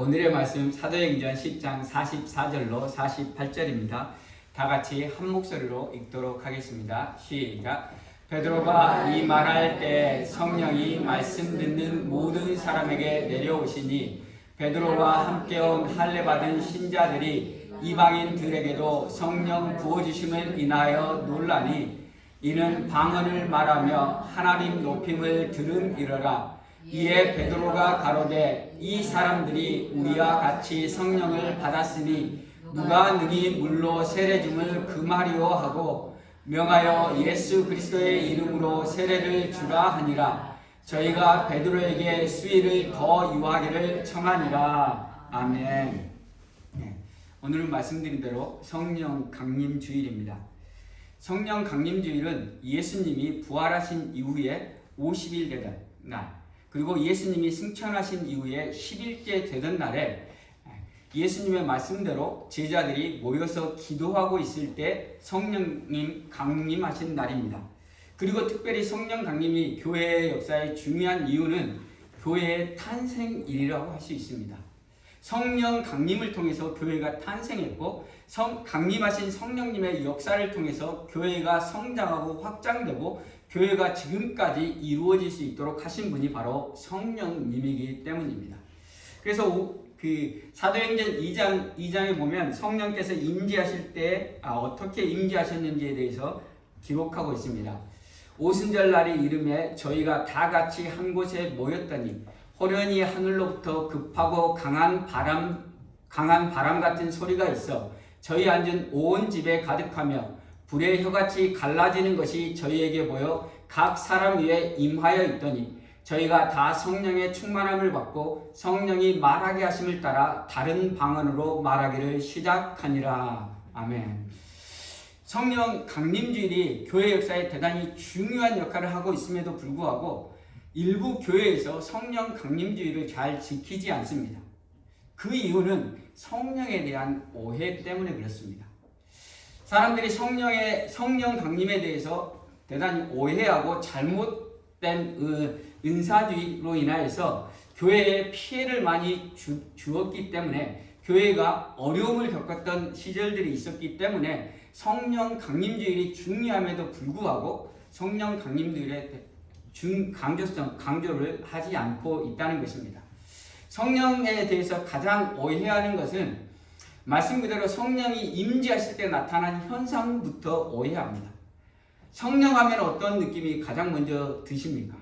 오늘의 말씀 사도행전 10장 44절로 48절입니다. 다 같이 한 목소리로 읽도록 하겠습니다. 시작. 베드로가 이 말할 때 성령이 말씀 듣는 모든 사람에게 내려오시니 베드로와 함께 온 할례 받은 신자들이 이방인들에게도 성령 부어주심을 인하여 놀라니 이는 방언을 말하며 하나님 높임을 들음이러라. 이에 베드로가 가로되 이 사람들이 우리와 같이 성령을 받았으니 누가 능히 물로 세례줌을 금하리요 하고 명하여 예수 그리스도의 이름으로 세례를 주라 하니라. 저희가 베드로에게 수위를 더 유하기를 청하니라. 아멘. 오늘은 말씀드린 대로 성령 강림 주일입니다. 성령 강림 주일은 예수님이 부활하신 이후에 50일 되던 날, 그리고 예수님이 승천하신 이후에 10일째 되던 날에 예수님의 말씀대로 제자들이 모여서 기도하고 있을 때 성령님 강림하신 날입니다. 그리고 특별히 성령 강림이 교회의 역사에 중요한 이유는 교회의 탄생일이라고 할 수 있습니다. 성령 강림을 통해서 교회가 탄생했고 강림하신 성령님의 역사를 통해서 교회가 성장하고 확장되고 교회가 지금까지 이루어질 수 있도록 하신 분이 바로 성령님이기 때문입니다. 그래서 사도행전 2장에 보면 성령께서 임재하실 때 어떻게 임재하셨는지에 대해서 기록하고 있습니다. 오순절 날이 이름에 저희가 다 같이 한 곳에 모였더니 호련히 하늘로부터 급하고 강한 바람 같은 소리가 있어 저희 앉은 온 집에 가득하며 불의 혀같이 갈라지는 것이 저희에게 보여 각 사람 위에 임하여 있더니 저희가 다 성령의 충만함을 받고 성령이 말하게 하심을 따라 다른 방언으로 말하기를 시작하니라. 아멘. 성령 강림주일이 교회 역사에 대단히 중요한 역할을 하고 있음에도 불구하고 일부 교회에서 성령 강림주의를 잘 지키지 않습니다. 그 이유는 성령에 대한 오해 때문에 그렇습니다. 사람들이 성령 강림에 대해서 대단히 오해하고 잘못된 은사주의로 인하여서 교회에 피해를 많이 주었기 때문에 교회가 어려움을 겪었던 시절들이 있었기 때문에 성령 강림주일이 중요함에도 불구하고 성령 강림주일의 강조를 하지 않고 있다는 것입니다. 성령에 대해서 가장 오해하는 것은 말씀 그대로 성령이 임재하실 때 나타난 현상부터 오해합니다. 성령 하면 어떤 느낌이 가장 먼저 드십니까?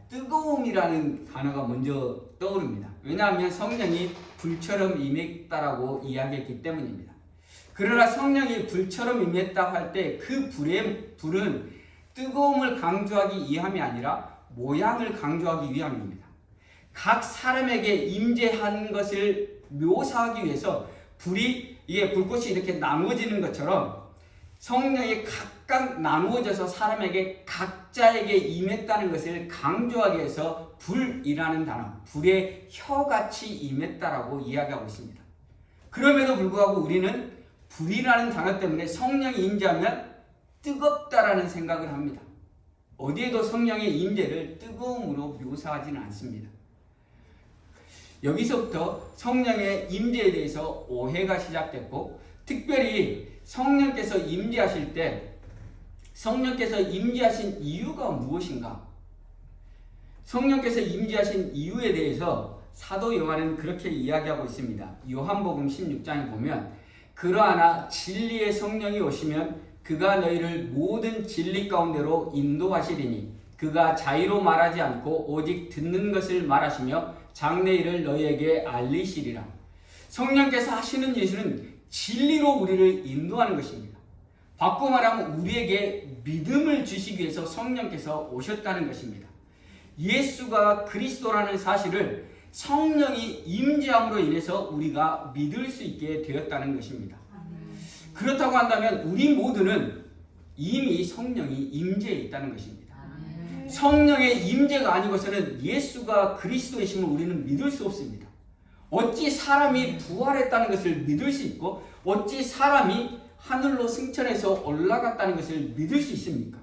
뜨거움이라는 단어가 먼저 떠오릅니다. 왜냐하면 성령이 불처럼 임했다라고 이야기했기 때문입니다. 그러나 성령이 불처럼 임했다고 할 때 그 불은 뜨거움을 강조하기 위함이 아니라 모양을 강조하기 위함입니다. 각 사람에게 임재한 것을 묘사하기 위해서 불꽃이 이렇게 나누어지는 것처럼 성령이 각각 나누어져서 사람에게 각자에게 임했다는 것을 강조하기 위해서 불이라는 단어, 불의 혀같이 임했다라고 이야기하고 있습니다. 그럼에도 불구하고 우리는 불이라는 단어 때문에 성령이 임재하면 뜨겁다라는 생각을 합니다. 어디에도 성령의 임재를 뜨거움으로 묘사하지는 않습니다. 여기서부터 성령의 임재에 대해서 오해가 시작됐고, 특별히 성령께서 임재하실 때 성령께서 임재하신 이유가 무엇인가? 성령께서 임재하신 이유에 대해서 사도 요한은 그렇게 이야기하고 있습니다. 요한복음 16장에 보면 그러하나 진리의 성령이 오시면 그가 너희를 모든 진리 가운데로 인도하시리니 그가 자의로 말하지 않고 오직 듣는 것을 말하시며 장래일을 너희에게 알리시리라. 성령께서 하시는 일은 진리로 우리를 인도하는 것입니다. 바꿔 말하면 우리에게 믿음을 주시기 위해서 성령께서 오셨다는 것입니다. 예수가 그리스도라는 사실을 성령이 임재함으로 인해서 우리가 믿을 수 있게 되었다는 것입니다. 그렇다고 한다면 우리 모두는 이미 성령이 임재해 있다는 것입니다. 성령의 임재가 아니고서는 예수가 그리스도이심을 우리는 믿을 수 없습니다. 어찌 사람이 부활했다는 것을 믿을 수 있고 어찌 사람이 하늘로 승천해서 올라갔다는 것을 믿을 수 있습니까?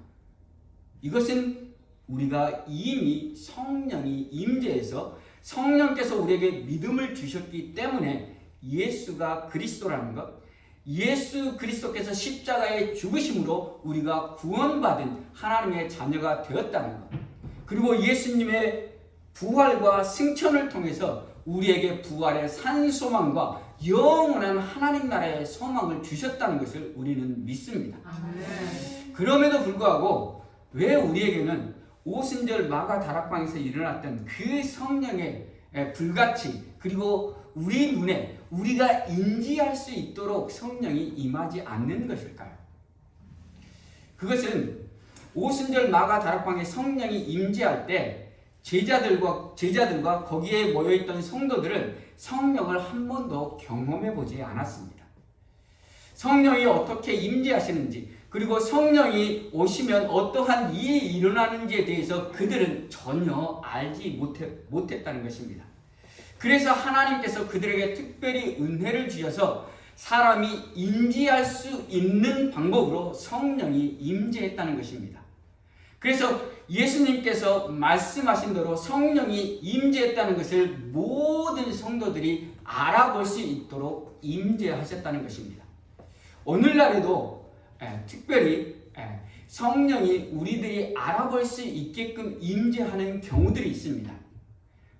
이것은 우리가 이미 성령이 임재해서 성령께서 우리에게 믿음을 주셨기 때문에 예수가 그리스도라는 것, 예수 그리스도께서 십자가의 죽으심으로 우리가 구원받은 하나님의 자녀가 되었다는 것, 그리고 예수님의 부활과 승천을 통해서 우리에게 부활의 산 소망과 영원한 하나님 나라의 소망을 주셨다는 것을 우리는 믿습니다. 아멘. 그럼에도 불구하고 왜 우리에게는 오순절 마가 다락방에서 일어났던 그 성령의 불같이, 그리고 우리 눈에 우리가 인지할 수 있도록 성령이 임하지 않는 것일까요? 그것은 오순절 마가 다락방에 성령이 임재할 때 제자들과 거기에 모여있던 성도들은 성령을 한 번도 경험해 보지 않았습니다. 성령이 어떻게 임재하시는지, 그리고 성령이 오시면 어떠한 일이 일어나는지에 대해서 그들은 전혀 알지 못했다는 것입니다. 그래서 하나님께서 그들에게 특별히 은혜를 주셔서 사람이 인지할 수 있는 방법으로 성령이 임재했다는 것입니다. 그래서 예수님께서 말씀하신 대로 성령이 임재했다는 것을 모든 성도들이 알아볼 수 있도록 임재하셨다는 것입니다. 오늘날에도 특별히 성령이 우리들이 알아볼 수 있게끔 임재하는 경우들이 있습니다.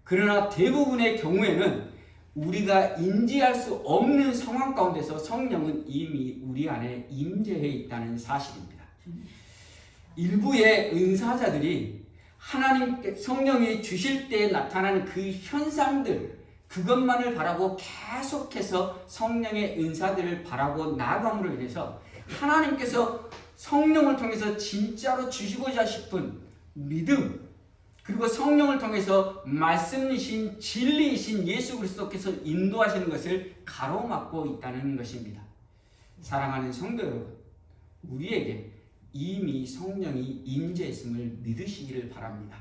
그러나 대부분의 경우에는 우리가 인지할 수 없는 상황 가운데서 성령은 이미 우리 안에 임재해 있다는 사실입니다. 일부의 은사자들이 하나님께 성령이 주실 때 나타나는 그 현상들, 그것만을 바라고 계속해서 성령의 은사들을 바라고 나아감으로 인해서 하나님께서 성령을 통해서 진짜로 주시고자 싶은 믿음, 그리고 성령을 통해서 말씀이신 진리이신 예수 그리스도께서 인도하시는 것을 가로막고 있다는 것입니다. 사랑하는 성도 여러분, 우리에게 이미 성령이 임재했음을 믿으시기를 바랍니다.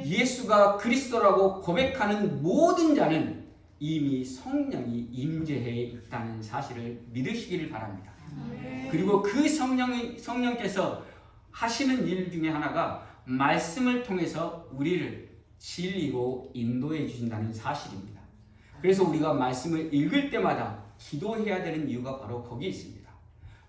예수가 그리스도라고 고백하는 모든 자는 이미 성령이 임재해 있다는 사실을 믿으시기를 바랍니다. 그리고 그 성령께서 하시는 일 중에 하나가 말씀을 통해서 우리를 진리로 인도해 주신다는 사실입니다. 그래서 우리가 말씀을 읽을 때마다 기도해야 되는 이유가 바로 거기에 있습니다.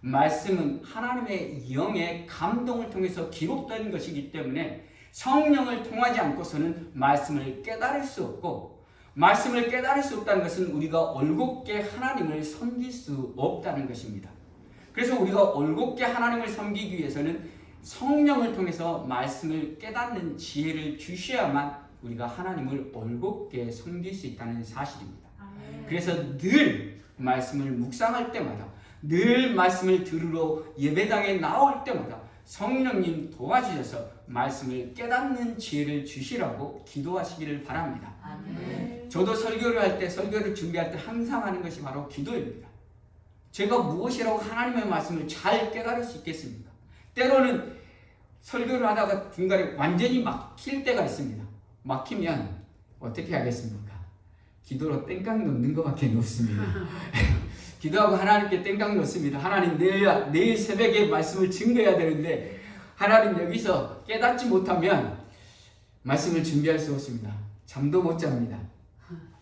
말씀은 하나님의 영의 감동을 통해서 기록된 것이기 때문에 성령을 통하지 않고서는 말씀을 깨달을 수 없고, 말씀을 깨달을 수 없다는 것은 우리가 올곧게 하나님을 섬길 수 없다는 것입니다. 그래서 우리가 올곧게 하나님을 섬기기 위해서는 성령을 통해서 말씀을 깨닫는 지혜를 주셔야만 우리가 하나님을 올곧게 섬길 수 있다는 사실입니다. 그래서 늘 말씀을 묵상할 때마다, 늘 말씀을 들으러 예배당에 나올 때마다 성령님 도와주셔서 말씀을 깨닫는 지혜를 주시라고 기도하시기를 바랍니다. 아멘. 저도 설교를 할 때, 설교를 준비할 때 항상 하는 것이 바로 기도입니다. 제가 무엇이라고 하나님의 말씀을 잘 깨달을 수 있겠습니까? 때로는 설교를 하다가 중간에 완전히 막힐 때가 있습니다. 막히면 어떻게 하겠습니까? 기도로 땡깡 놓는 것밖에 없습니다. 기도하고 하나님께 땡깡 놓습니다. 하나님, 내일 새벽에 말씀을 증거해야 되는데 하나님 여기서 깨닫지 못하면 말씀을 준비할 수 없습니다. 잠도 못 잡니다.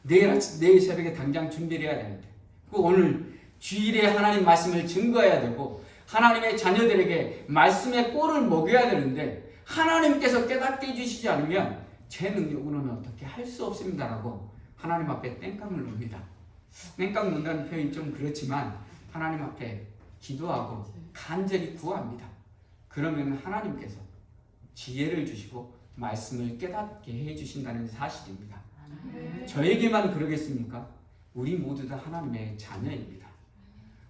내일 새벽에 당장 준비를 해야 되는데, 오늘 주일에 하나님 말씀을 증거해야 되고 하나님의 자녀들에게 말씀의 꼴을 먹여야 되는데 하나님께서 깨닫게 해주시지 않으면 제 능력으로는 어떻게 할 수 없습니다라고 하나님 앞에 땡깡을 놓습니다. 땡깡 놓는다는 표현이 좀 그렇지만 하나님 앞에 기도하고 간절히 구합니다. 그러면 하나님께서 지혜를 주시고 말씀을 깨닫게 해주신다는 사실입니다. 저에게만 그러겠습니까? 우리 모두 다 하나님의 자녀입니다.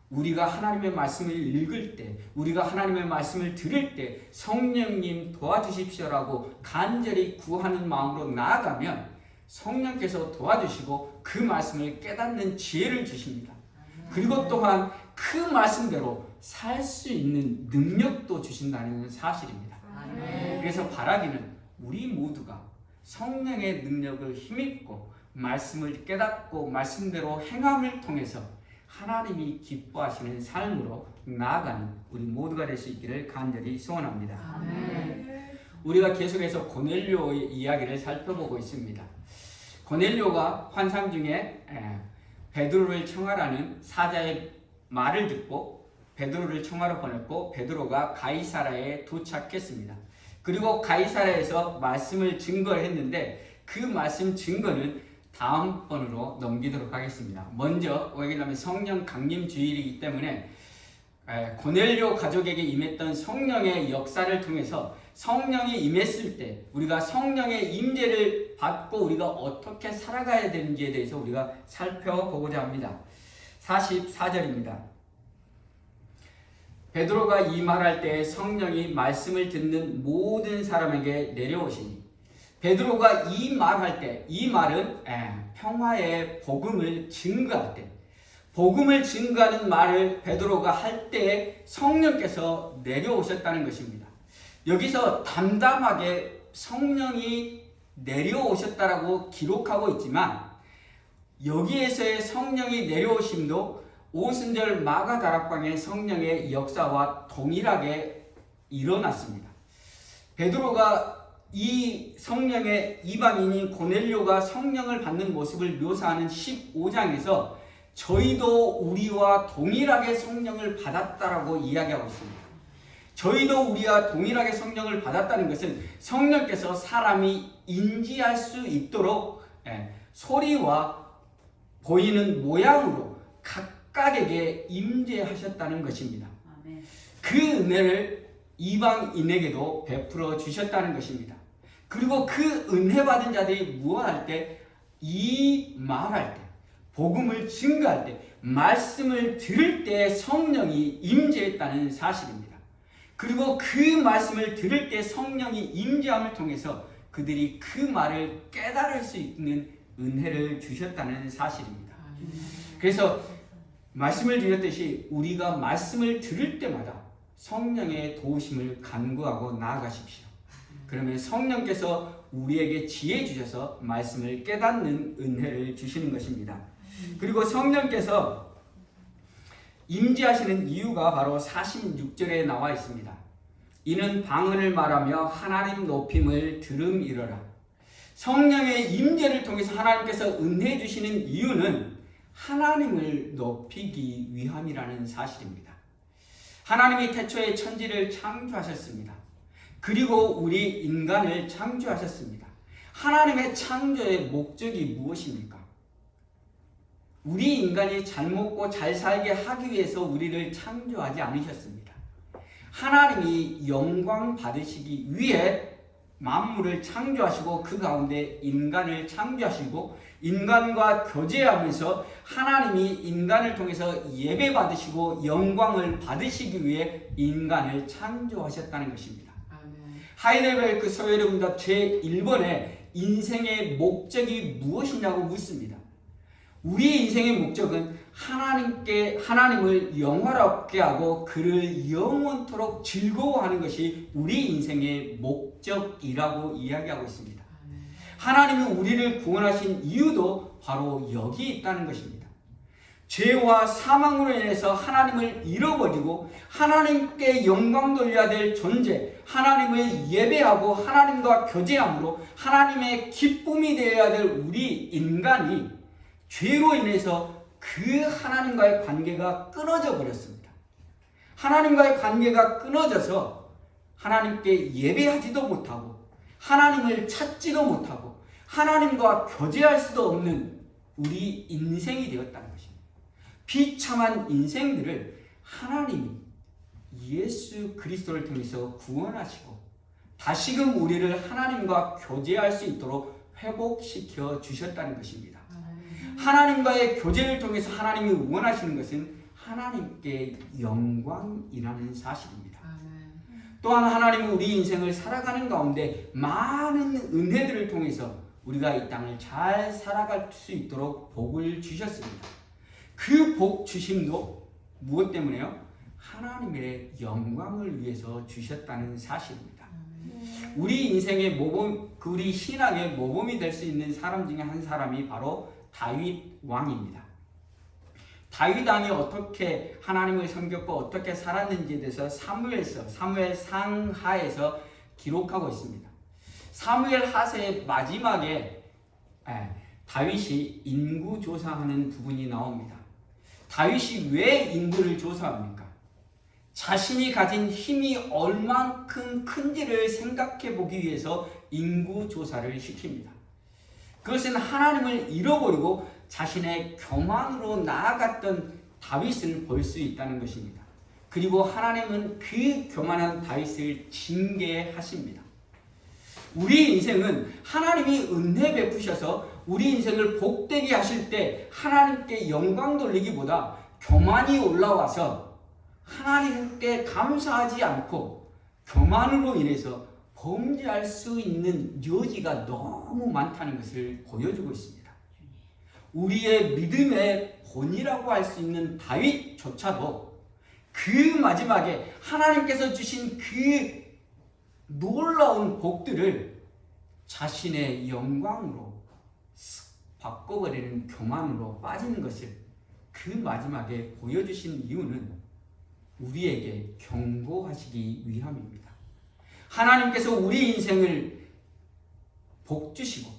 우리가 하나님의 말씀을 읽을 때, 우리가 하나님의 말씀을 들을 때 성령님 도와주십시오라고 간절히 구하는 마음으로 나아가면 성령께서 도와주시고 그 말씀을 깨닫는 지혜를 주십니다. 그리고 또한 그 말씀대로 살 수 있는 능력도 주신다는 사실입니다. 그래서 바라기는 우리 모두가 성령의 능력을 힘입고 말씀을 깨닫고 말씀대로 행함을 통해서 하나님이 기뻐하시는 삶으로 나아가는 우리 모두가 될 수 있기를 간절히 소원합니다. 아멘. 우리가 계속해서 고넬료의 이야기를 살펴보고 있습니다. 고넬료가 환상 중에 베드로를 청하라는 사자의 말을 듣고 베드로를 청하러 보냈고 베드로가 가이사라에 도착했습니다. 그리고 가이사라에서 말씀을 증거했는데 그 말씀 증거는 다음번으로 넘기도록 하겠습니다. 먼저 왜냐하면 성령 강림 주일이기 때문에 고넬료 가족에게 임했던 성령의 역사를 통해서 성령이 임했을 때 우리가 성령의 임재를 받고 우리가 어떻게 살아가야 되는지에 대해서 우리가 살펴보고자 합니다. 44절입니다. 베드로가 이 말할 때 성령이 말씀을 듣는 모든 사람에게 내려오시니 베드로가 이 말할 때 이 말은 평화의 복음을 증거할 때 복음을 증거하는 말을 베드로가 할 때 성령께서 내려오셨다는 것입니다. 여기서 담담하게 성령이 내려오셨다라고 기록하고 있지만 여기에서의 성령이 내려오심도 오순절 마가다락방의 성령의 역사와 동일하게 일어났습니다. 베드로가 이 성령의 이방인인 고넬료가 성령을 받는 모습을 묘사하는 15장에서 저희도 우리와 동일하게 성령을 받았다라고 이야기하고 있습니다. 저희도 우리와 동일하게 성령을 받았다는 것은 성령께서 사람이 인지할 수 있도록 소리와 보이는 모양으로 각각에게 임재하셨다는 것입니다. 그 은혜를 이방인에게도 베풀어 주셨다는 것입니다. 그리고 그 은혜 받은 자들이 무엇할 때? 이 말할 때, 복음을 증거할 때, 말씀을 들을 때 성령이 임재했다는 사실입니다. 그리고 그 말씀을 들을 때 성령이 임재함을 통해서 그들이 그 말을 깨달을 수 있는 은혜를 주셨다는 사실입니다. 그래서 말씀을 드렸듯이 우리가 말씀을 들을 때마다 성령의 도우심을 간구하고 나아가십시오. 그러면 성령께서 우리에게 지혜 주셔서 말씀을 깨닫는 은혜를 주시는 것입니다. 그리고 성령께서 임재하시는 이유가 바로 46절에 나와 있습니다. 이는 방언을 말하며 하나님 높임을 들음이러라. 성령의 임재를 통해서 하나님께서 은혜 주시는 이유는 하나님을 높이기 위함이라는 사실입니다. 하나님이 태초에 천지를 창조하셨습니다. 그리고 우리 인간을 창조하셨습니다. 하나님의 창조의 목적이 무엇입니까? 우리 인간이 잘 먹고 잘 살게 하기 위해서 우리를 창조하지 않으셨습니다. 하나님이 영광 받으시기 위해 만물을 창조하시고 그 가운데 인간을 창조하시고 인간과 교제하면서 하나님이 인간을 통해서 예배 받으시고 영광을 받으시기 위해 인간을 창조하셨다는 것입니다. 하이델베르크 서열의문답 제1번에 인생의 목적이 무엇이냐고 묻습니다. 우리의 인생의 목적은 하나님을 영화롭게 하고 그를 영원토록 즐거워하는 것이 우리 인생의 목적이라고 이야기하고 있습니다. 하나님이 우리를 구원하신 이유도 바로 여기 있다는 것입니다. 죄와 사망으로 인해서 하나님을 잃어버리고 하나님께 영광 돌려야 될 존재, 하나님을 예배하고 하나님과 교제함으로 하나님의 기쁨이 되어야 될 우리 인간이 죄로 인해서 그 하나님과의 관계가 끊어져 버렸습니다. 하나님과의 관계가 끊어져서 하나님께 예배하지도 못하고 하나님을 찾지도 못하고 하나님과 교제할 수도 없는 우리 인생이 되었다는 것입니다. 비참한 인생들을 하나님이 예수 그리스도를 통해서 구원하시고 다시금 우리를 하나님과 교제할 수 있도록 회복시켜 주셨다는 것입니다. 하나님과의 교제를 통해서 하나님이 원하시는 것은 하나님께 영광이라는 사실입니다. 또한 하나님은 우리 인생을 살아가는 가운데 많은 은혜들을 통해서 우리가 이 땅을 잘 살아갈 수 있도록 복을 주셨습니다. 그 복 주심도 무엇 때문에요? 하나님의 영광을 위해서 주셨다는 사실입니다. 우리 인생의 모범, 우리 신앙의 모범이 될 수 있는 사람 중에 한 사람이 바로 다윗 왕입니다. 다윗 왕이 어떻게 하나님을 섬겼고 어떻게 살았는지에 대해서 사무엘 상하에서 기록하고 있습니다. 사무엘 하세의 마지막에 다윗이 인구 조사하는 부분이 나옵니다. 다윗이 왜 인구를 조사합니까? 자신이 가진 힘이 얼만큼 큰지를 생각해 보기 위해서 인구 조사를 시킵니다. 그것은 하나님을 잃어버리고 자신의 교만으로 나아갔던 다윗을 볼 수 있다는 것입니다. 그리고 하나님은 그 교만한 다윗을 징계하십니다. 우리 인생은 하나님이 은혜 베푸셔서 우리 인생을 복되게 하실 때 하나님께 영광 돌리기보다 교만이 올라와서 하나님께 감사하지 않고 교만으로 인해서 범죄할 수 있는 여지가 너무 많다는 것을 보여주고 있습니다. 우리의 믿음의 본이라고 할 수 있는 다윗조차도 그 마지막에 하나님께서 주신 그 놀라운 복들을 자신의 영광으로 바꿔버리는 교만으로 빠지는 것을 그 마지막에 보여주신 이유는 우리에게 경고하시기 위함입니다. 하나님께서 우리 인생을 복주시고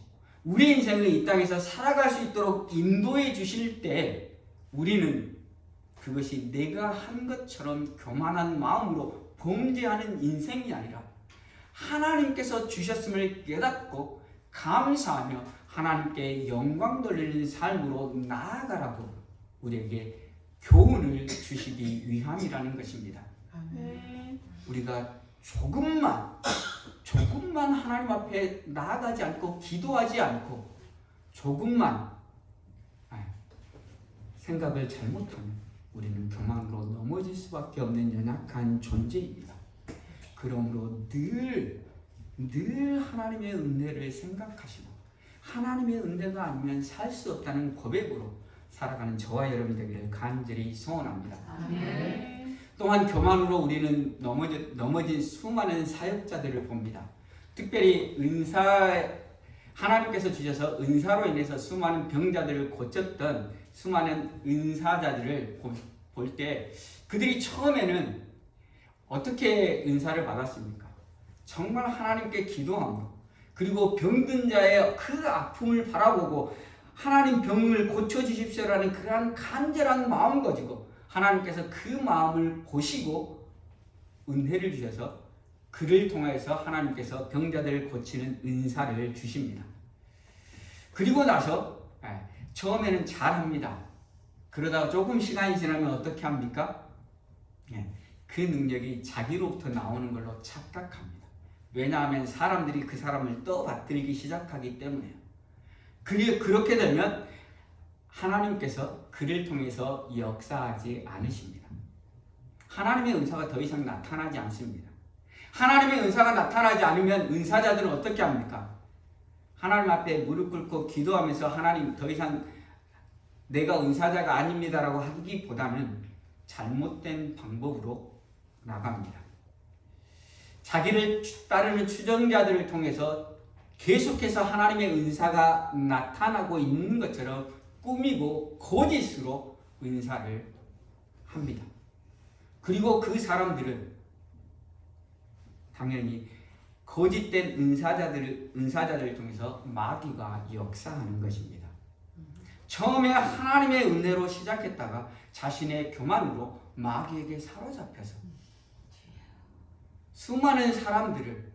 우리 인생을 이 땅에서 살아갈 수 있도록 인도해 주실 때 우리는 그것이 내가 한 것처럼 교만한 마음으로 범죄하는 인생이 아니라 하나님께서 주셨음을 깨닫고 감사하며 하나님께 영광 돌리는 삶으로 나아가라고 우리에게 교훈을 주시기 위함이라는 것입니다. 우리가 조금만 하나님 앞에 나아가지 않고 기도하지 않고 조금만 생각을 잘못하면 우리는 교만으로 넘어질 수밖에 없는 연약한 존재입니다. 그러므로 늘 하나님의 은혜를 생각하시고 하나님의 은혜가 아니면 살 수 없다는 고백으로 살아가는 저와 여러분 되기를 간절히 소원합니다. 아멘. 또한 교만으로 우리는 넘어진 수많은 사역자들을 봅니다. 특별히 하나님께서 주셔서 은사로 인해서 수많은 병자들을 고쳤던 수많은 은사자들을 볼 때 그들이 처음에는 어떻게 은사를 받았습니까? 정말 하나님께 기도하고 그리고 병든 자의 그 아픔을 바라보고 하나님 병을 고쳐주십시오라는 그러한 간절한 마음 가지고 하나님께서 그 마음을 보시고 은혜를 주셔서 그를 통해서 하나님께서 병자들을 고치는 은사를 주십니다. 그리고 나서 처음에는 잘합니다. 그러다가 조금 시간이 지나면 어떻게 합니까? 그 능력이 자기로부터 나오는 걸로 착각합니다. 왜냐하면 사람들이 그 사람을 떠받들기 시작하기 때문에요. 그렇게 되면 하나님께서 그를 통해서 역사하지 않으십니다. 하나님의 은사가 더 이상 나타나지 않습니다. 하나님의 은사가 나타나지 않으면 은사자들은 어떻게 합니까? 하나님 앞에 무릎 꿇고 기도하면서 하나님 더 이상 내가 은사자가 아닙니다라고 하기보다는 잘못된 방법으로 나갑니다. 자기를 따르는 추종자들을 통해서 계속해서 하나님의 은사가 나타나고 있는 것처럼 꾸미고 거짓으로 은사를 합니다. 그리고 그 사람들은 당연히 거짓된 은사자들을 통해서 마귀가 역사하는 것입니다. 처음에 하나님의 은혜로 시작했다가 자신의 교만으로 마귀에게 사로잡혀서 수많은 사람들을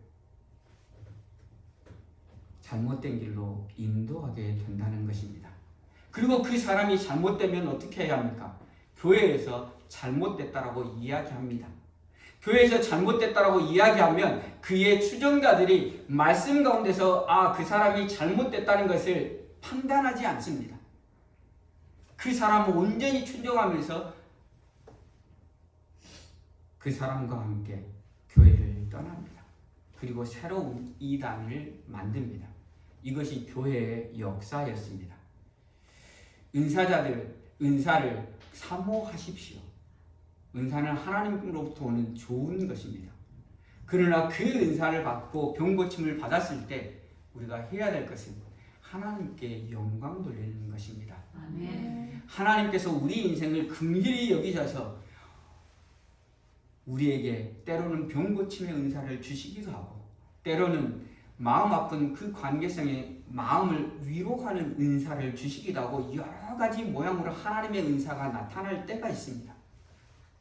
잘못된 길로 인도하게 된다는 것입니다. 그리고 그 사람이 잘못되면 어떻게 해야 합니까? 교회에서 잘못됐다라고 이야기합니다. 교회에서 잘못됐다라고 이야기하면 그의 추종자들이 말씀 가운데서 그 사람이 잘못됐다는 것을 판단하지 않습니다. 그 사람을 온전히 추종하면서 그 사람과 함께 교회를 떠납니다. 그리고 새로운 이단을 만듭니다. 이것이 교회의 역사였습니다. 은사를 사모하십시오. 은사는 하나님으로부터 오는 좋은 것입니다. 그러나 그 은사를 받고 병고침을 받았을 때 우리가 해야 될 것은 하나님께 영광 돌리는 것입니다. 아멘. 하나님께서 우리 인생을 긍휼히 여기셔서 우리에게 때로는 병고침의 은사를 주시기도 하고 때로는 마음 아픈 그 관계성에 마음을 위로하는 은사를 주시기도 하고 여러 가지 모양으로 하나님의 은사가 나타날 때가 있습니다.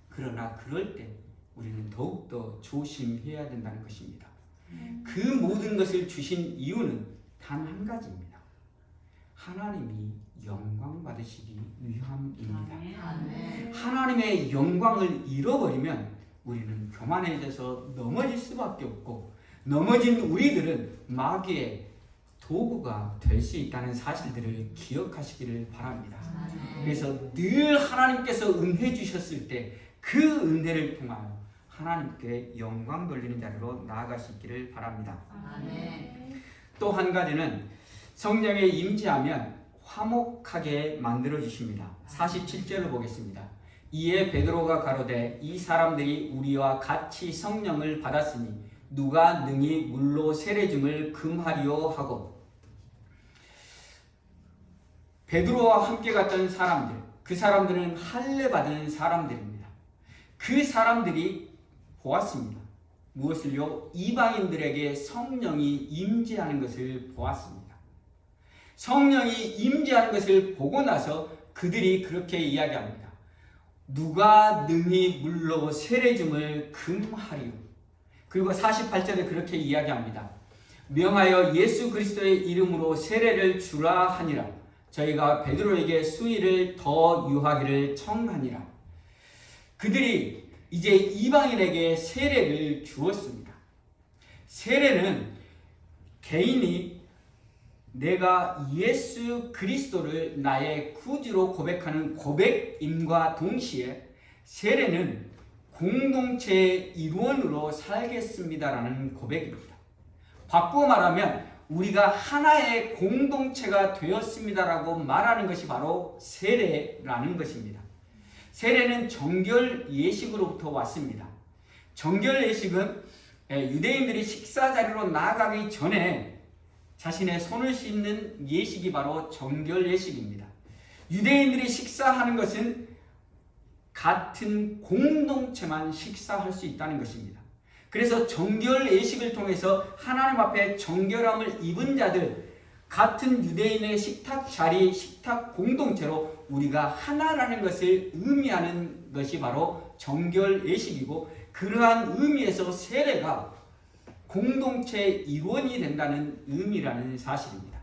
그러나 그럴 때 우리는 더욱더 조심해야 된다는 것입니다. 그 모든 것을 주신 이유는 단 한 가지입니다. 하나님이 영광 받으시기 위함입니다. 하나님의 영광을 잃어버리면 우리는 교만해져서 넘어질 수밖에 없고, 넘어진 우리들은 마귀의 도구가 될 수 있다는 사실들을 기억하시기를 바랍니다. 그래서 늘 하나님께서 은혜 주셨을 때 그 은혜를 통하여 하나님께 영광 돌리는 자리로 나아갈 수 있기를 바랍니다. 또 한 가지는 성령에 임재하면 화목하게 만들어 주십니다. 47절을 보겠습니다. 이에 베드로가 가로되 이 사람들이 우리와 같이 성령을 받았으니 누가 능히 물로 세례 줌을 금하리요 하고, 베드로와 함께 갔던 사람들, 그 사람들은 할례 받은 사람들입니다. 그 사람들이 보았습니다. 무엇을요? 이방인들에게 성령이 임재하는 것을 보았습니다. 성령이 임재하는 것을 보고 나서 그들이 그렇게 이야기합니다. 누가 능히 물로 세례 줌을 금하리요. 그리고 48절에 그렇게 이야기합니다. 명하여 예수 그리스도의 이름으로 세례를 주라 하니라. 저희가 베드로에게 수의를 더 유하기를 청하니라. 그들이 이제 이방인에게 세례를 주었습니다. 세례는 개인이 내가 예수 그리스도를 나의 구주로 고백하는 고백임과 동시에, 세례는 공동체의 일원으로 살겠습니다라는 고백입니다. 바꾸어 말하면 우리가 하나의 공동체가 되었습니다라고 말하는 것이 바로 세례라는 것입니다. 세례는 정결 예식으로부터 왔습니다. 정결 예식은 유대인들이 식사 자리로 나아가기 전에 자신의 손을 씻는 예식이 바로 정결 예식입니다. 유대인들이 식사하는 것은 같은 공동체만 식사할 수 있다는 것입니다. 그래서 정결 예식을 통해서 하나님 앞에 정결함을 입은 자들, 같은 유대인의 식탁 자리, 식탁 공동체로 우리가 하나라는 것을 의미하는 것이 바로 정결 예식이고, 그러한 의미에서 세례가 공동체의 일원이 된다는 의미라는 사실입니다.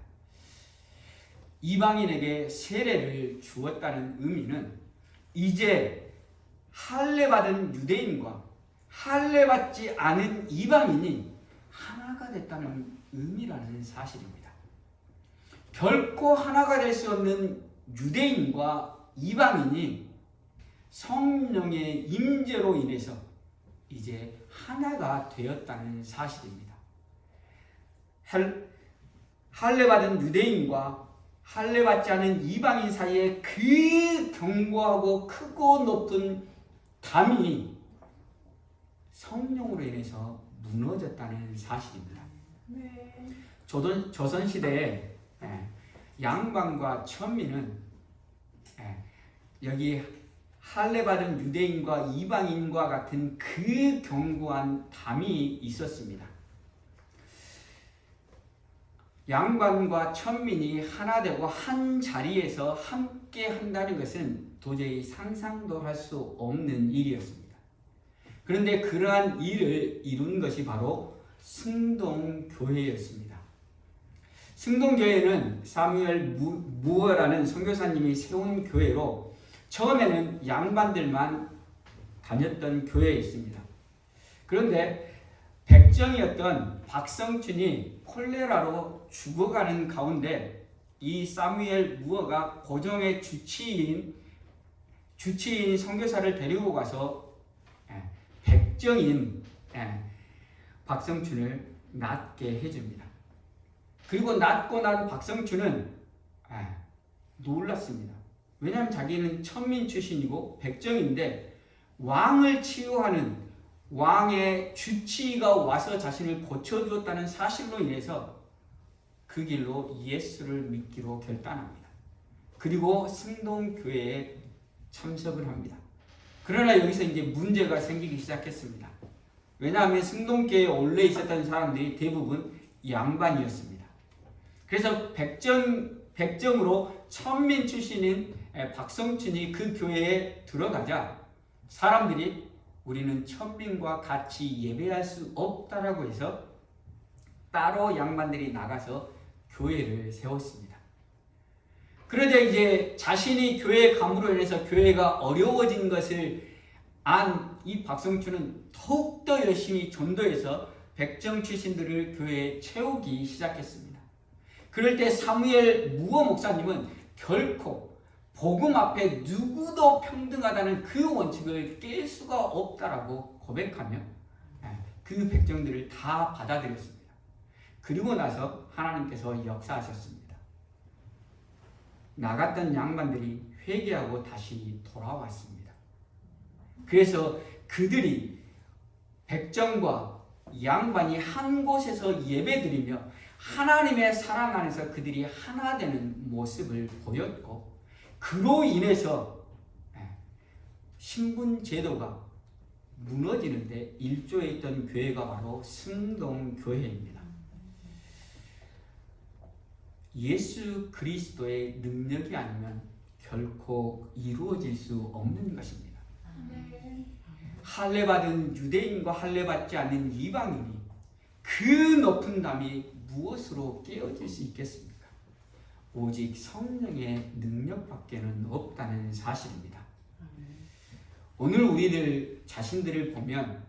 이방인에게 세례를 주었다는 의미는 이제 할례 받은 유대인과 할례 받지 않은 이방인이 하나가 됐다는 의미라는 사실입니다. 결코 하나가 될 수 없는 유대인과 이방인이 성령의 임재로 인해서 이제 하나가 되었다는 사실입니다. 할례 받은 유대인과 할례 받지 않은 이방인 사이에 그 견고하고 크고 높은 담이 성령으로 인해서 무너졌다는 사실입니다. 조선시대에 양반과 천민은 여기 할례 받은 유대인과 이방인과 같은 그 견고한 담이 있었습니다. 양반과 천민이 하나 되고 한 자리에서 함께 한다는 것은 도저히 상상도 할 수 없는 일이었습니다. 그런데 그러한 일을 이룬 것이 바로 승동교회였습니다. 승동교회는 사무엘 무어라는 선교사님이 세운 교회로 처음에는 양반들만 다녔던 교회였습니다. 그런데 백정이었던 박성춘이 콜레라로 죽어가는 가운데 이 사무엘 무어가 고종의 주치인 선교사를 데리고 가서 백정인 박성춘을 낫게 해줍니다. 그리고 낫고 난 박성춘은 놀랐습니다. 왜냐하면 자기는 천민 출신이고 백정인데 왕을 치유하는 왕의 주치의가 와서 자신을 고쳐주었다는 사실로 인해서 그 길로 예수를 믿기로 결단합니다. 그리고 승동교회에 참석을 합니다. 그러나 여기서 이제 문제가 생기기 시작했습니다. 왜냐하면 승동교회에 원래 있었던 사람들이 대부분 양반이었습니다. 그래서 백정으로 천민 출신인 박성춘이 그 교회에 들어가자 사람들이 우리는 천민과 같이 예배할 수 없다라고 해서 따로 양반들이 나가서 교회를 세웠습니다. 그러자 이제 자신이 교회 감으로 인해서 교회가 어려워진 것을 안 이 박성춘은 더욱더 열심히 전도해서 백정 출신들을 교회에 채우기 시작했습니다. 그럴 때 사무엘 무어 목사님은 결코 복음 앞에 누구도 평등하다는 그 원칙을 깰 수가 없다라고 고백하며 그 백정들을 다 받아들였습니다. 그리고 나서 하나님께서 역사하셨습니다. 나갔던 양반들이 회개하고 다시 돌아왔습니다. 그래서 그들이 백정과 양반이 한 곳에서 예배드리며 하나님의 사랑 안에서 그들이 하나 되는 모습을 보였고 그로 인해서 신분 제도가 무너지는데 일조에 있던 교회가 바로 승동교회입니다. 예수 그리스도의 능력이 아니면 결코 이루어질 수 없는 것입니다. 할례받은 유대인과 할례받지 않는 이방인이 그 높은 담이 무엇으로 깨어질 수 있겠습니까? 오직 성령의 능력밖에는 없다는 사실입니다. 오늘 우리들 자신들을 보면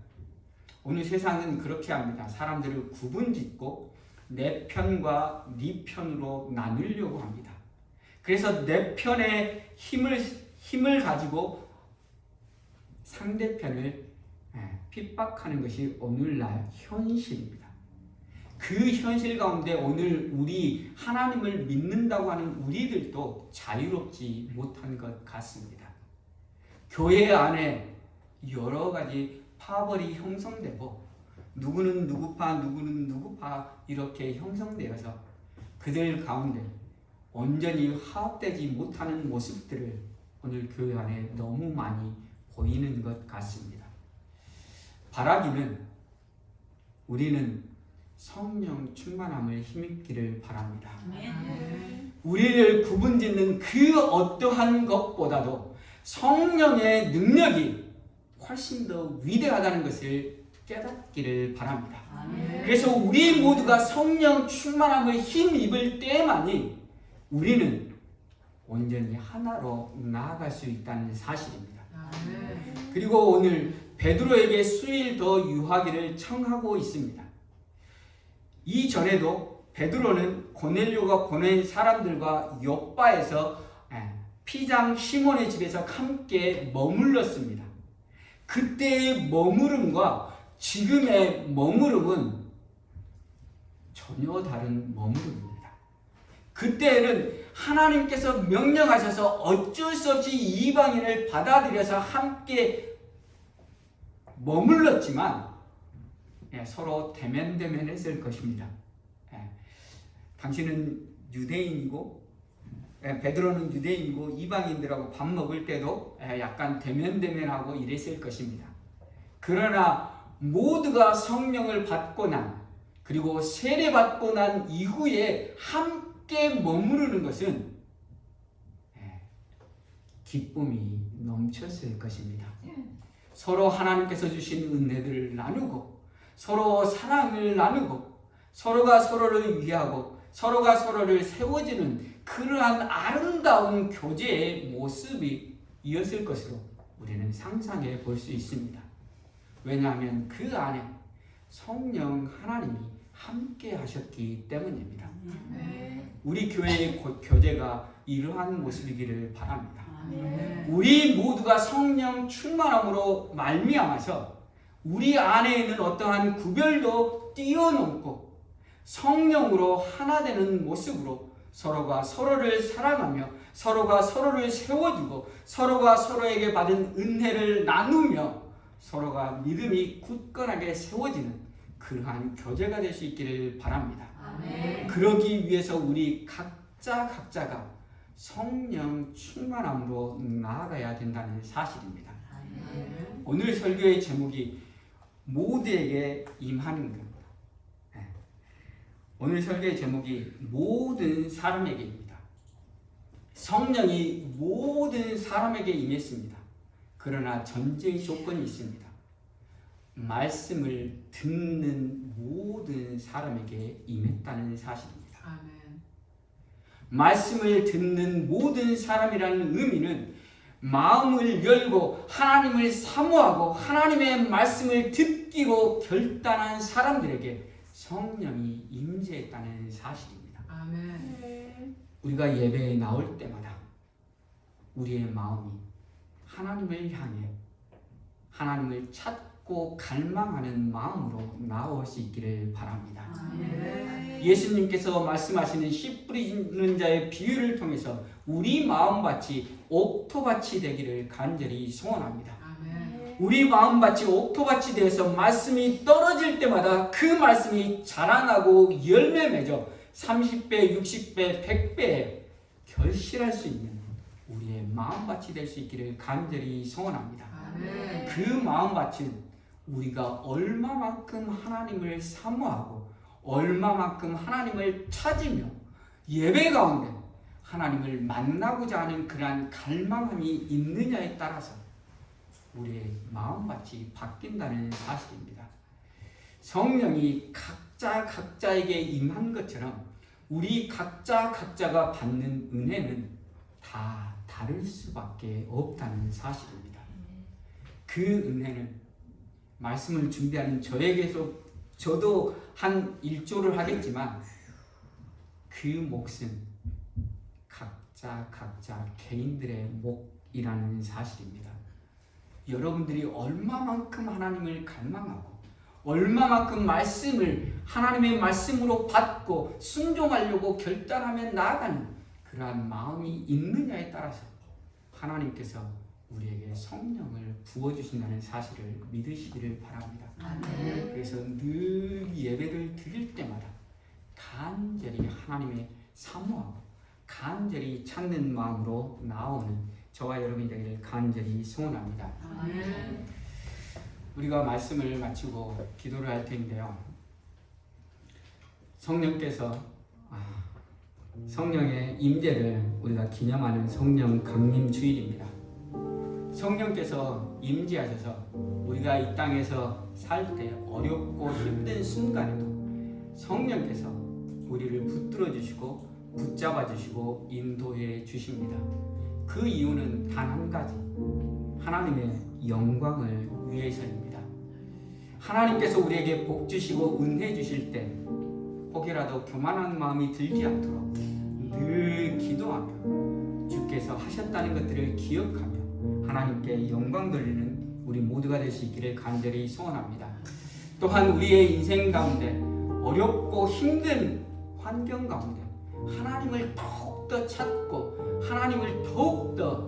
오늘 세상은 그렇게 합니다. 사람들을 구분짓고 내 편과 네 편으로 나누려고 합니다. 그래서 내 편의 힘을 가지고 상대편을 핍박하는 것이 오늘날 현실입니다. 그 현실 가운데 오늘 우리 하나님을 믿는다고 하는 우리들도 자유롭지 못한 것 같습니다. 교회 안에 여러 가지 파벌이 형성되고 누구는 누구파 누구는 누구파 이렇게 형성되어서 그들 가운데 온전히 화합되지 못하는 모습들을 오늘 교회 안에 너무 많이 보이는 것 같습니다. 바라기는 우리는 성령 충만함을 힘입기를 바랍니다. 우리를 구분짓는 그 어떠한 것보다도 성령의 능력이 훨씬 더 위대하다는 것을 깨닫기를 바랍니다. 그래서 우리 모두가 성령 충만함을 힘입을 때만이 우리는 온전히 하나로 나아갈 수 있다는 사실입니다. 그리고 오늘 베드로에게 수일 더 유하기를 청하고 있습니다. 이전에도 베드로는 고넬료가 보낸 사람들과 욥바에서 피장 시몬의 집에서 함께 머물렀습니다. 그때의 머무름과 지금의 머무름은 전혀 다른 머무름입니다. 그때는 하나님께서 명령하셔서 어쩔 수 없이 이방인을 받아들여서 함께 머물렀지만 서로 대면대면했을 것입니다. 당신은 유대인이고 베드로는 유대인이고 이방인들하고 밥 먹을 때도 약간 대면대면하고 이랬을 것입니다. 그러나 모두가 성령을 받고 난 그리고 세례받고 난 이후에 함께 머무르는 것은 기쁨이 넘쳤을 것입니다. 서로 하나님께서 주신 은혜들을 나누고 서로 사랑을 나누고 서로가 서로를 위하고 서로가 서로를 세워주는 그러한 아름다운 교제의 모습이 이었을 것으로 우리는 상상해 볼 수 있습니다. 왜냐하면 그 안에 성령 하나님이 함께 하셨기 때문입니다. 우리 교회의 교제가 이러한 모습이기를 바랍니다. 우리 모두가 성령 충만함으로 말미암아서 우리 안에 있는 어떠한 구별도 뛰어넘고 성령으로 하나 되는 모습으로 서로가 서로를 사랑하며 서로가 서로를 세워주고 서로가 서로에게 받은 은혜를 나누며 서로가 믿음이 굳건하게 세워지는 그러한 교제가 될 수 있기를 바랍니다. 아멘. 그러기 위해서 우리 각자가 성령 충만함으로 나아가야 된다는 사실입니다. 아멘. 오늘 설교의 제목이 모두에게 임하는 것. 오늘 설교의 제목이 모든 사람에게입니다. 성령이 모든 사람에게 임했습니다. 그러나 전제의 조건이 있습니다. 말씀을 듣는 모든 사람에게 임했다는 사실입니다. 아멘. 말씀을 듣는 모든 사람이라는 의미는 마음을 열고 하나님을 사모하고 하나님의 말씀을 듣기로 결단한 사람들에게 성령이 임재했다는 사실입니다. 아멘. 우리가 예배에 나올 때마다 우리의 마음이 하나님을 향해 하나님을 찾고 갈망하는 마음으로 나올 수 있기를 바랍니다. 아멘. 예수님께서 말씀하시는 씨 뿌리는 자의 비유를 통해서 우리 마음밭이 옥토밭이 되기를 간절히 소원합니다. 아멘. 우리 마음밭이 옥토밭이 되어서 말씀이 떨어질 때마다 그 말씀이 자라나고 열매 맺어 30배, 60배, 100배에 결실할 수 있는 우리의 마음밭이 될 수 있기를 간절히 소원합니다. 아멘. 그 마음밭은 우리가 얼마만큼 하나님을 사모하고 얼마만큼 하나님을 찾으며 예배 가운데 하나님을 만나고자 하는 그러한 갈망함이 있느냐에 따라서 우리의 마음밭이 바뀐다는 사실입니다. 성령이 각자에게 임한 것처럼 우리 각자가 받는 은혜는 다 다를 수밖에 없다는 사실입니다. 그 은혜는 말씀을 준비하는 저에게서 저도 한 1조를 하겠지만 그 몫은 각자 개인들의 몫이라는 사실입니다. 여러분들이 얼마만큼 하나님을 갈망하고 얼마만큼 말씀을 하나님의 말씀으로 받고 순종하려고 결단하며 나아가는 그러한 마음이 있느냐에 따라서 하나님께서 우리에게 성령을 부어주신다는 사실을 믿으시기를 바랍니다. 아멘. 그래서 늘 예배를 드릴 때마다 간절히 하나님의 사모하고 간절히 찾는 마음으로 나오는 저와 여러분이 되기를 간절히 소원합니다. 아멘. 우리가 말씀을 마치고 기도를 할 텐데요. 성령의 임재를 우리가 기념하는 성령 강림 주일입니다. 성령께서 임재하셔서 우리가 이 땅에서 살 때 어렵고 힘든 순간에도 성령께서 우리를 붙들어 주시고 붙잡아 주시고 인도해 주십니다. 그 이유는 단 한 가지, 하나님의 영광을 위해서입니다. 하나님께서 우리에게 복 주시고 은혜 주실 때 혹이라도 교만한 마음이 들지 않도록 늘 기도하며 주께서 하셨다는 것들을 기억하며 하나님께 영광 돌리는 우리 모두가 될 수 있기를 간절히 소원합니다. 또한 우리의 인생 가운데 어렵고 힘든 환경 가운데 하나님을 더욱더 찾고 하나님을 더욱더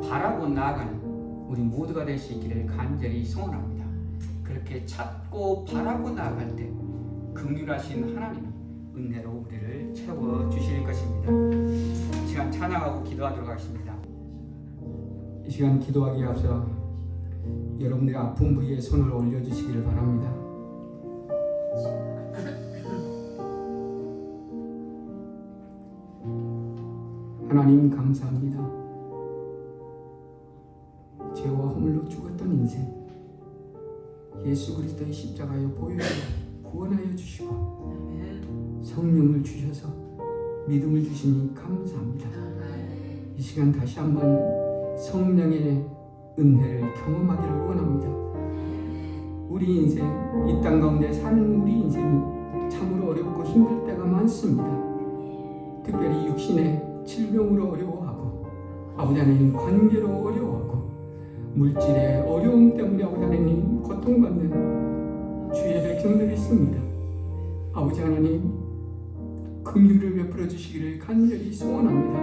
바라고 나아가는 우리 모두가 될 수 있기를 간절히 소원합니다. 그렇게 찾고 바라고 나아갈 때 긍휼하신 하나님이 은혜로 우리를 채워주실 것입니다. 이 시간 찬양하고 기도하도록 하겠습니다. 이 시간 기도하기에 앞서 여러분들의 아픈 부위에 손을 올려주시기를 바랍니다. 하나님 감사합니다. 죄와 허물로 죽었던 인생 예수 그리스도의 십자가의 보혈로 구원하여 주시고 성령을 주셔서 믿음을 주시니 감사합니다. 이 시간 다시 한번 성령의 은혜를 경험하기를 원합니다. 우리 인생, 이 땅 가운데 사는 우리 인생이 참으로 어렵고 힘들 때가 많습니다. 특별히 육신의 질병으로 어려워하고 아버지 하나님 관계로 어려워하고 물질의 어려움 때문에 아버지 하나님 고통받는 주의 백성들이 있습니다. 아버지 하나님 긍휼을 베풀어 주시기를 간절히 소원합니다.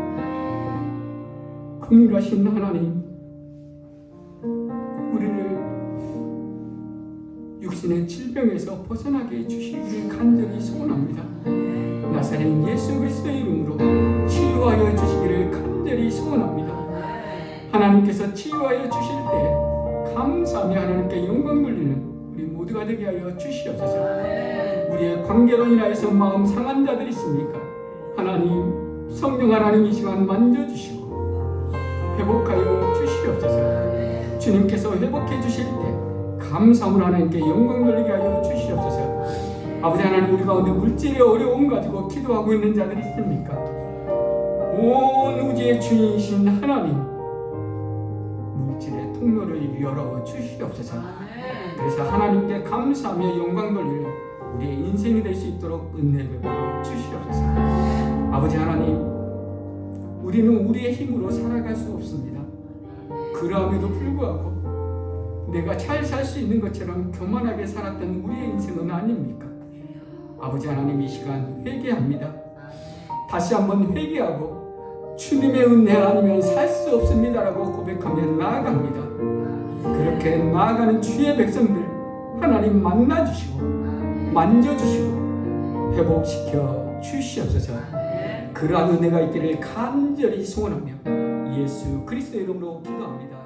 긍휼하신 하나님 우리를 육신의 질병에서 벗어나게 해주시기를 간절히 소원합니다. 나사렛 예수 그리스도의 이름으로 치유하여 주시기를 간절히 소원합니다. 하나님께서 치유하여 주실 때 감사하며 하나님께 영광 돌리는 우리 모두가 되게 하여 주시옵소서. 우리의 관계로 인하여서 마음 상한 자들이 있습니까? 하나님, 성령 하나님 이 시간 만져주시고 회복하여 주시옵소서. 주님께서 회복해 주실 때 감사함을 하나님께 영광 돌리게 하여 주시옵소서. 아버지 하나님, 우리 가운데 물질의 어려움 가지고 기도하고 있는 자들이 있습니까? 온 우주의 주인이신 하나님, 물질의 통로를 열어 주시옵소서. 그래서 하나님께 감사하며 영광 돌릴 우리의 인생이 될 수 있도록 은혜 베풀어 주시옵소서. 아버지 하나님, 우리는 우리의 힘으로 살아갈 수 없습니다. 그럼에도 불구하고 내가 잘 살 수 있는 것처럼 교만하게 살았던 우리의 인생은 아닙니까? 아버지 하나님, 이 시간 회개합니다. 다시 한번 회개하고 주님의 은혜 아니면 살 수 없습니다라고 고백하며 나아갑니다. 그렇게 나아가는 주의 백성들 하나님 만나주시고 만져주시고 회복시켜 주시옵소서. 그러한 은혜가 있기를 간절히 소원하며 예수 그리스도의 이름으로 기도합니다.